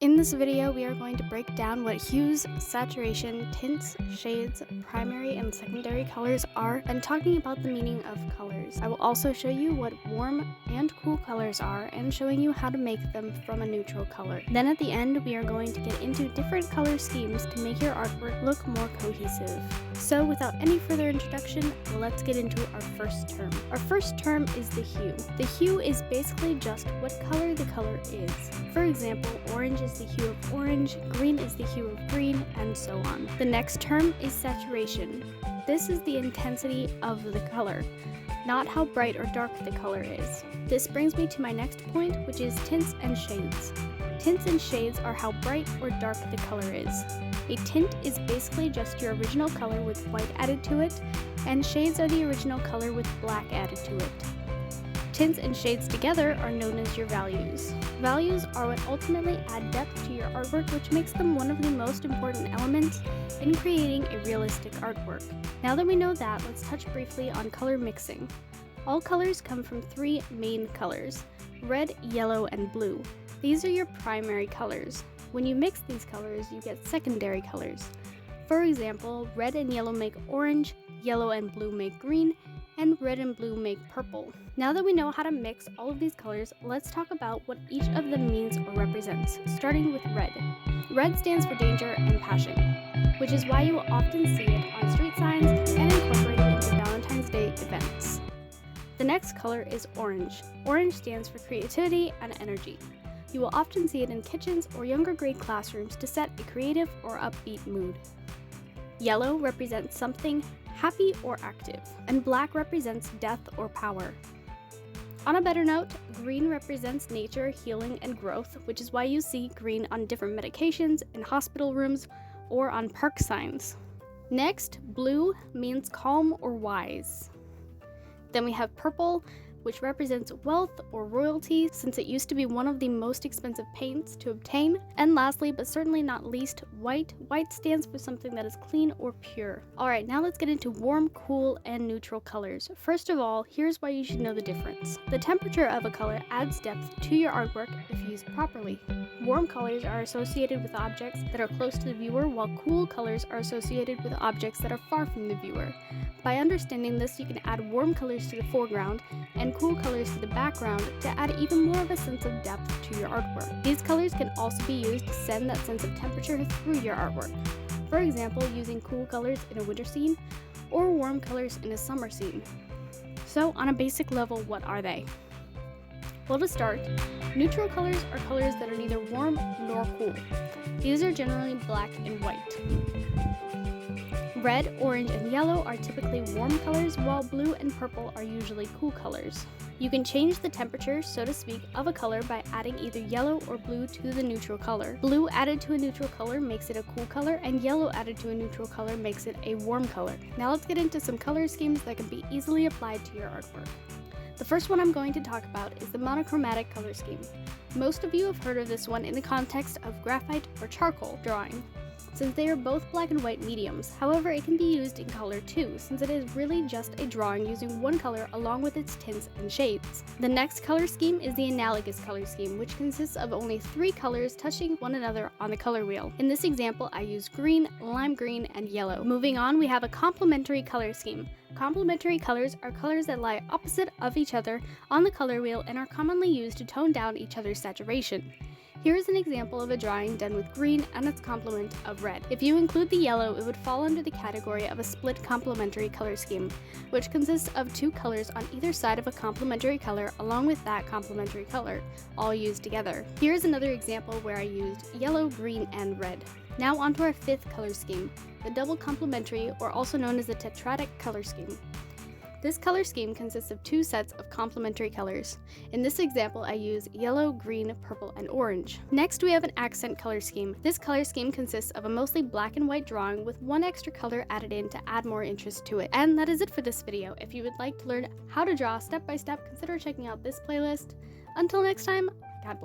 In this video, we are going to break down what hues, saturation, tints, shades, primary and secondary colors are, and talking about the meaning of colors. I will also show you what warm and cool colors are, and showing you how to make them from a neutral color. Then at the end, we are going to get into different color schemes to make your artwork look more cohesive. So without any further introduction, let's get into our first term. Our first term is the hue. The hue is basically just what color the color is. For example, orange is the hue of orange, green is the hue of green, and so on. The next term is saturation. This is the intensity of the color, not how bright or dark the color is. This brings me to my next point, which is tints and shades. Tints and shades are how bright or dark the color is. A tint is basically just your original color with white added to it, and shades are the original color with black added to it. Tints and shades together are known as your values. Values are what ultimately add depth to your artwork, which makes them one of the most important elements in creating a realistic artwork. Now that we know that, let's touch briefly on color mixing. All colors come from three main colors: red, yellow, and blue. These are your primary colors. When you mix these colors, you get secondary colors. For example, red and yellow make orange, yellow and blue make green, and red and blue make purple. Now that we know how to mix all of these colors, let's talk about what each of them means or represents, starting with red. Red stands for danger and passion, which is why you will often see it on street signs and incorporated into Valentine's Day events. The next color is orange. Orange stands for creativity and energy. You will often see it in kitchens or younger grade classrooms to set a creative or upbeat mood. Yellow represents something happy or active, and black represents death or power. On a better note, green represents nature, healing, and growth, which is why you see green on different medications, in hospital rooms, or on park signs. Next, blue means calm or wise. Then we have purple, which represents wealth or royalty, since it used to be one of the most expensive paints to obtain. And lastly, but certainly not least, white. White stands for something that is clean or pure. Alright, now let's get into warm, cool, and neutral colors. First of all, here's why you should know the difference. The temperature of a color adds depth to your artwork if used properly. Warm colors are associated with objects that are close to the viewer, while cool colors are associated with objects that are far from the viewer. By understanding this, you can add warm colors to the foreground and cool colors to the background to add even more of a sense of depth to your artwork. These colors can also be used to send that sense of temperature through your artwork. For example, using cool colors in a winter scene or warm colors in a summer scene. So on a basic level, what are they? Well, to start, neutral colors are colors that are neither warm nor cool. These are generally black and white. Red, orange, and yellow are typically warm colors, while blue and purple are usually cool colors. You can change the temperature, so to speak, of a color by adding either yellow or blue to the neutral color. Blue added to a neutral color makes it a cool color, and yellow added to a neutral color makes it a warm color. Now let's get into some color schemes that can be easily applied to your artwork. The first one I'm going to talk about is the monochromatic color scheme. Most of you have heard of this one in the context of graphite or charcoal drawing, since they are both black and white mediums. However, it can be used in color too, since it is really just a drawing using one color along with its tints and shades. The next color scheme is the analogous color scheme, which consists of only three colors touching one another on the color wheel. In this example, I use green, lime green, and yellow. Moving on, we have a complementary color scheme. Complementary colors are colors that lie opposite of each other on the color wheel and are commonly used to tone down each other's saturation. Here is an example of a drawing done with green and its complement of red. If you include the yellow, it would fall under the category of a split complementary color scheme, which consists of two colors on either side of a complementary color along with that complementary color, all used together. Here is another example where I used yellow, green, and red. Now onto our fifth color scheme, the double complementary, or also known as the tetradic color scheme. This color scheme consists of two sets of complementary colors. In this example, I use yellow, green, purple, and orange. Next, we have an accent color scheme. This color scheme consists of a mostly black and white drawing with one extra color added in to add more interest to it. And that is it for this video. If you would like to learn how to draw step by step, consider checking out this playlist. Until next time, God bless.